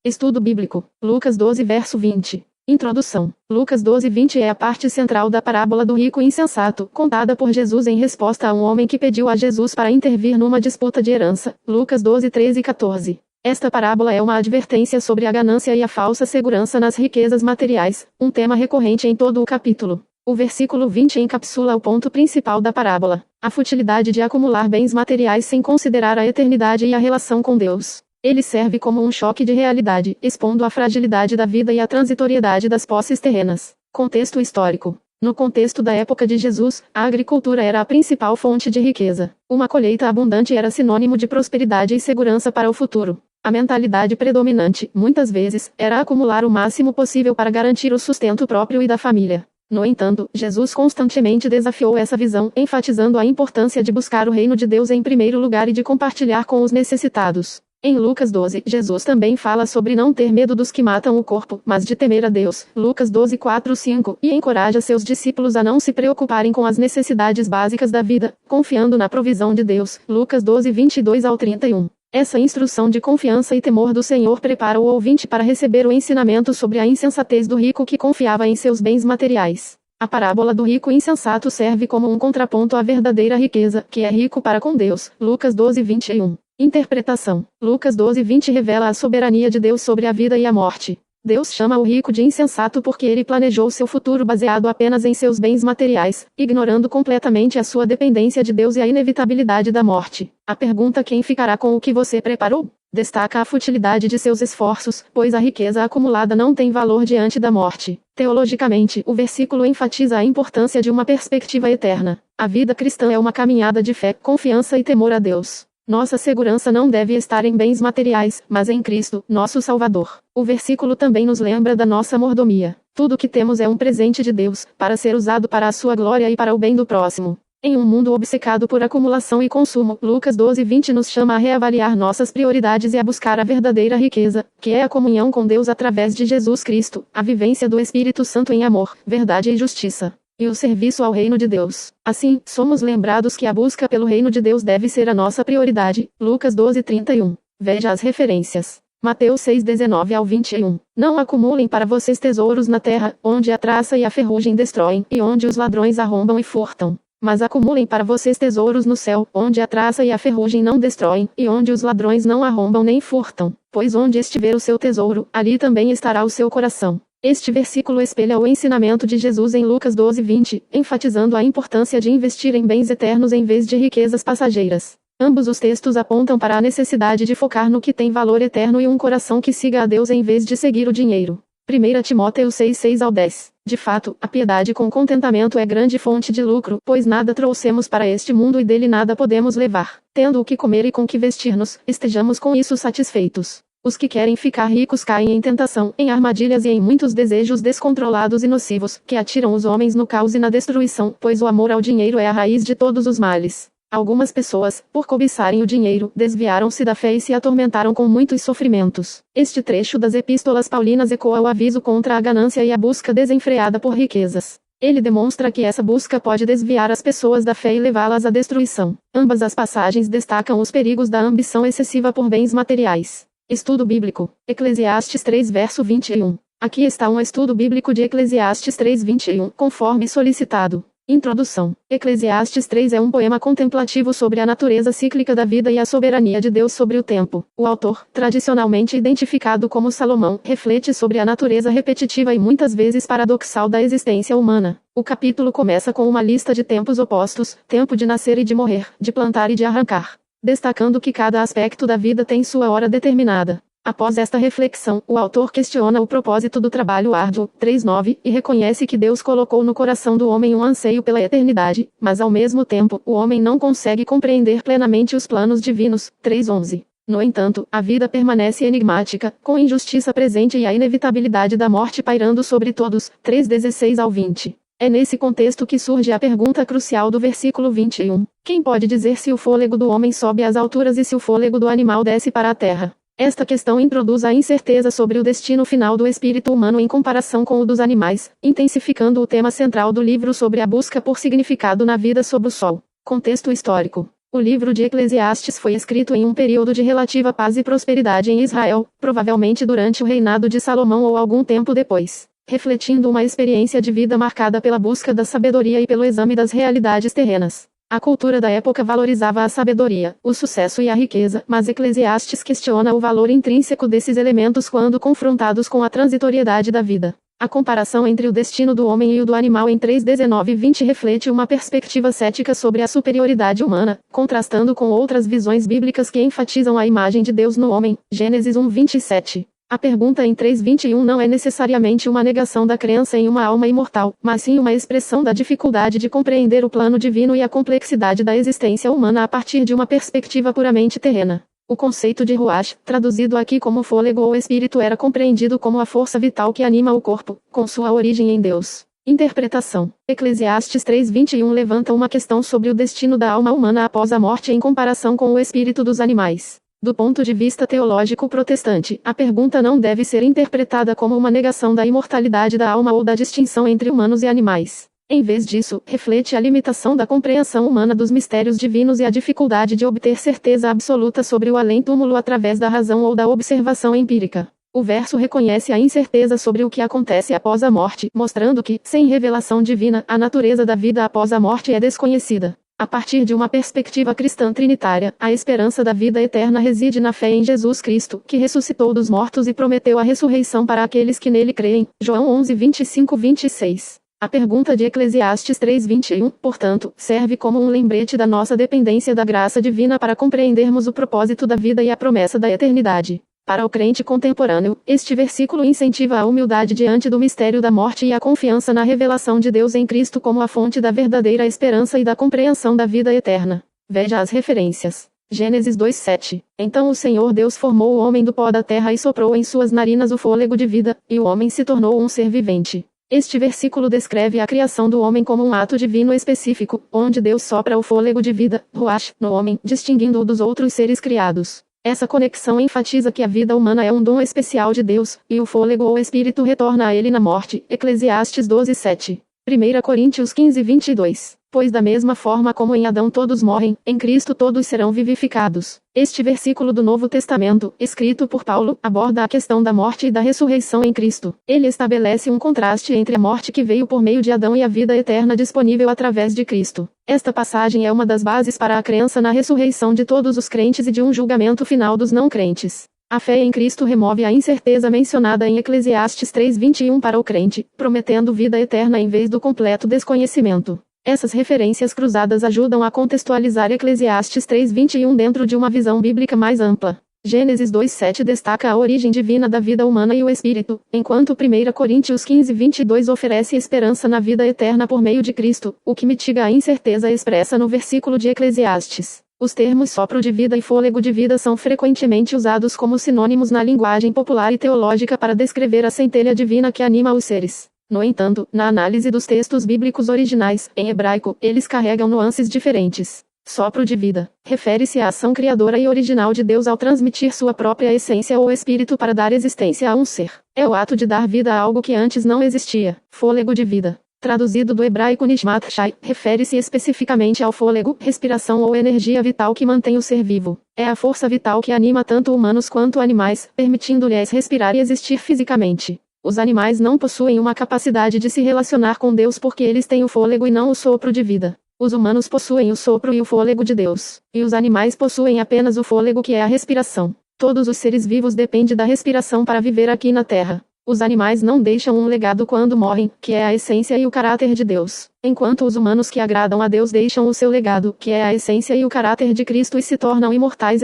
Estudo bíblico. Lucas 12 verso 20. Introdução. Lucas 12:20 é a parte central da parábola do rico insensato, contada por Jesus em resposta a um homem que pediu a Jesus para intervir numa disputa de herança. Lucas 12:13 e 14. Esta parábola é uma advertência sobre a ganância e a falsa segurança nas riquezas materiais, um tema recorrente em todo o capítulo. O versículo 20 encapsula o ponto principal da parábola: a futilidade de acumular bens materiais sem considerar a eternidade e a relação com Deus. Ele serve como um choque de realidade, expondo a fragilidade da vida e a transitoriedade das posses terrenas. Contexto histórico. No contexto da época de Jesus, a agricultura era a principal fonte de riqueza. Uma colheita abundante era sinônimo de prosperidade e segurança para o futuro. A mentalidade predominante, muitas vezes, era acumular o máximo possível para garantir o sustento próprio e da família. No entanto, Jesus constantemente desafiou essa visão, enfatizando a importância de buscar o reino de Deus em primeiro lugar e de compartilhar com os necessitados. Em Lucas 12, Jesus também fala sobre não ter medo dos que matam o corpo, mas de temer a Deus. Lucas 12:4-5, e encoraja seus discípulos a não se preocuparem com as necessidades básicas da vida, confiando na provisão de Deus. Lucas 12:22-31. Essa instrução de confiança e temor do Senhor prepara o ouvinte para receber o ensinamento sobre a insensatez do rico que confiava em seus bens materiais. A parábola do rico insensato serve como um contraponto à verdadeira riqueza, que é rico para com Deus. Lucas 12:21. Interpretação. Lucas 12:20 revela a soberania de Deus sobre a vida e a morte. Deus chama o rico de insensato porque ele planejou seu futuro baseado apenas em seus bens materiais, ignorando completamente a sua dependência de Deus e a inevitabilidade da morte. A pergunta "quem ficará com o que você preparou?" destaca a futilidade de seus esforços, pois a riqueza acumulada não tem valor diante da morte. Teologicamente, o versículo enfatiza a importância de uma perspectiva eterna. A vida cristã é uma caminhada de fé, confiança e temor a Deus. Nossa segurança não deve estar em bens materiais, mas em Cristo, nosso Salvador. O versículo também nos lembra da nossa mordomia. Tudo o que temos é um presente de Deus, para ser usado para a sua glória e para o bem do próximo. Em um mundo obcecado por acumulação e consumo, Lucas 12:20 nos chama a reavaliar nossas prioridades e a buscar a verdadeira riqueza, que é a comunhão com Deus através de Jesus Cristo, a vivência do Espírito Santo em amor, verdade e justiça, e o serviço ao reino de Deus. Assim, somos lembrados que a busca pelo reino de Deus deve ser a nossa prioridade. Lucas 12:31. Veja as referências. Mateus 6:19-21. Não acumulem para vocês tesouros na terra, onde a traça e a ferrugem destroem, e onde os ladrões arrombam e furtam. Mas acumulem para vocês tesouros no céu, onde a traça e a ferrugem não destroem, e onde os ladrões não arrombam nem furtam. Pois onde estiver o seu tesouro, ali também estará o seu coração. Este versículo espelha o ensinamento de Jesus em Lucas 12:20, enfatizando a importância de investir em bens eternos em vez de riquezas passageiras. Ambos os textos apontam para a necessidade de focar no que tem valor eterno e um coração que siga a Deus em vez de seguir o dinheiro. 1 Timóteo 6:6-10. De fato, a piedade com contentamento é grande fonte de lucro, pois nada trouxemos para este mundo e dele nada podemos levar. Tendo o que comer e com que vestir-nos, estejamos com isso satisfeitos. Os que querem ficar ricos caem em tentação, em armadilhas e em muitos desejos descontrolados e nocivos, que atiram os homens no caos e na destruição, pois o amor ao dinheiro é a raiz de todos os males. Algumas pessoas, por cobiçarem o dinheiro, desviaram-se da fé e se atormentaram com muitos sofrimentos. Este trecho das epístolas paulinas ecoa o aviso contra a ganância e a busca desenfreada por riquezas. Ele demonstra que essa busca pode desviar as pessoas da fé e levá-las à destruição. Ambas as passagens destacam os perigos da ambição excessiva por bens materiais. Estudo bíblico. Eclesiastes 3 verso 21. Aqui está um estudo bíblico de Eclesiastes 3:21, conforme solicitado. Introdução. Eclesiastes 3 é um poema contemplativo sobre a natureza cíclica da vida e a soberania de Deus sobre o tempo. O autor, tradicionalmente identificado como Salomão, reflete sobre a natureza repetitiva e muitas vezes paradoxal da existência humana. O capítulo começa com uma lista de tempos opostos: tempo de nascer e de morrer, de plantar e de arrancar, destacando que cada aspecto da vida tem sua hora determinada. Após esta reflexão, o autor questiona o propósito do trabalho árduo, 3:9, e reconhece que Deus colocou no coração do homem um anseio pela eternidade, mas ao mesmo tempo, o homem não consegue compreender plenamente os planos divinos, 3:11. No entanto, a vida permanece enigmática, com injustiça presente e a inevitabilidade da morte pairando sobre todos, 3:16-20. É nesse contexto que surge a pergunta crucial do versículo 21. Quem pode dizer se o fôlego do homem sobe às alturas e se o fôlego do animal desce para a terra? Esta questão introduz a incerteza sobre o destino final do espírito humano em comparação com o dos animais, intensificando o tema central do livro sobre a busca por significado na vida sob o sol. Contexto histórico. O livro de Eclesiastes foi escrito em um período de relativa paz e prosperidade em Israel, provavelmente durante o reinado de Salomão ou algum tempo depois, refletindo uma experiência de vida marcada pela busca da sabedoria e pelo exame das realidades terrenas. A cultura da época valorizava a sabedoria, o sucesso e a riqueza, mas Eclesiastes questiona o valor intrínseco desses elementos quando confrontados com a transitoriedade da vida. A comparação entre o destino do homem e o do animal em 3:19-20 reflete uma perspectiva cética sobre a superioridade humana, contrastando com outras visões bíblicas que enfatizam a imagem de Deus no homem. Gênesis 1:27. A pergunta em 3:21 não é necessariamente uma negação da crença em uma alma imortal, mas sim uma expressão da dificuldade de compreender o plano divino e a complexidade da existência humana a partir de uma perspectiva puramente terrena. O conceito de ruach, traduzido aqui como fôlego ou espírito, era compreendido como a força vital que anima o corpo, com sua origem em Deus. Interpretação. Eclesiastes 3:21 levanta uma questão sobre o destino da alma humana após a morte em comparação com o espírito dos animais. Do ponto de vista teológico protestante, a pergunta não deve ser interpretada como uma negação da imortalidade da alma ou da distinção entre humanos e animais. Em vez disso, reflete a limitação da compreensão humana dos mistérios divinos e a dificuldade de obter certeza absoluta sobre o além-túmulo através da razão ou da observação empírica. O verso reconhece a incerteza sobre o que acontece após a morte, mostrando que, sem revelação divina, a natureza da vida após a morte é desconhecida. A partir de uma perspectiva cristã trinitária, a esperança da vida eterna reside na fé em Jesus Cristo, que ressuscitou dos mortos e prometeu a ressurreição para aqueles que nele creem. João 11:25-26. A pergunta de Eclesiastes 3:21, portanto, serve como um lembrete da nossa dependência da graça divina para compreendermos o propósito da vida e a promessa da eternidade. Para o crente contemporâneo, este versículo incentiva a humildade diante do mistério da morte e a confiança na revelação de Deus em Cristo como a fonte da verdadeira esperança e da compreensão da vida eterna. Veja as referências. Gênesis 2:7. Então o Senhor Deus formou o homem do pó da terra e soprou em suas narinas o fôlego de vida, e o homem se tornou um ser vivente. Este versículo descreve a criação do homem como um ato divino específico, onde Deus sopra o fôlego de vida, ruach, no homem, distinguindo-o dos outros seres criados. Essa conexão enfatiza que a vida humana é um dom especial de Deus, e o fôlego ou espírito retorna a ele na morte. Eclesiastes 12:7. 1 Coríntios 15:22. Pois da mesma forma como em Adão todos morrem, em Cristo todos serão vivificados. Este versículo do Novo Testamento, escrito por Paulo, aborda a questão da morte e da ressurreição em Cristo. Ele estabelece um contraste entre a morte que veio por meio de Adão e a vida eterna disponível através de Cristo. Esta passagem é uma das bases para a crença na ressurreição de todos os crentes e de um julgamento final dos não crentes. A fé em Cristo remove a incerteza mencionada em Eclesiastes 3:21 para o crente, prometendo vida eterna em vez do completo desconhecimento. Essas referências cruzadas ajudam a contextualizar Eclesiastes 3:21 dentro de uma visão bíblica mais ampla. Gênesis 2:7 destaca a origem divina da vida humana e o espírito, enquanto 1 Coríntios 15:22 oferece esperança na vida eterna por meio de Cristo, o que mitiga a incerteza expressa no versículo de Eclesiastes. Os termos sopro de vida e fôlego de vida são frequentemente usados como sinônimos na linguagem popular e teológica para descrever a centelha divina que anima os seres. No entanto, na análise dos textos bíblicos originais, em hebraico, eles carregam nuances diferentes. Sopro de vida refere-se à ação criadora e original de Deus ao transmitir sua própria essência ou espírito para dar existência a um ser. É o ato de dar vida a algo que antes não existia. Fôlego de vida, traduzido do hebraico nishmat shai, refere-se especificamente ao fôlego, respiração ou energia vital que mantém o ser vivo. É a força vital que anima tanto humanos quanto animais, permitindo-lhes respirar e existir fisicamente. Os animais não possuem uma capacidade de se relacionar com Deus porque eles têm o fôlego e não o sopro de vida. Os humanos possuem o sopro e o fôlego de Deus, e os animais possuem apenas o fôlego que é a respiração. Todos os seres vivos dependem da respiração para viver aqui na Terra. Os animais não deixam um legado quando morrem, que é a essência e o caráter de Deus, enquanto os humanos que agradam a Deus deixam o seu legado, que é a essência e o caráter de Cristo e se tornam imortais.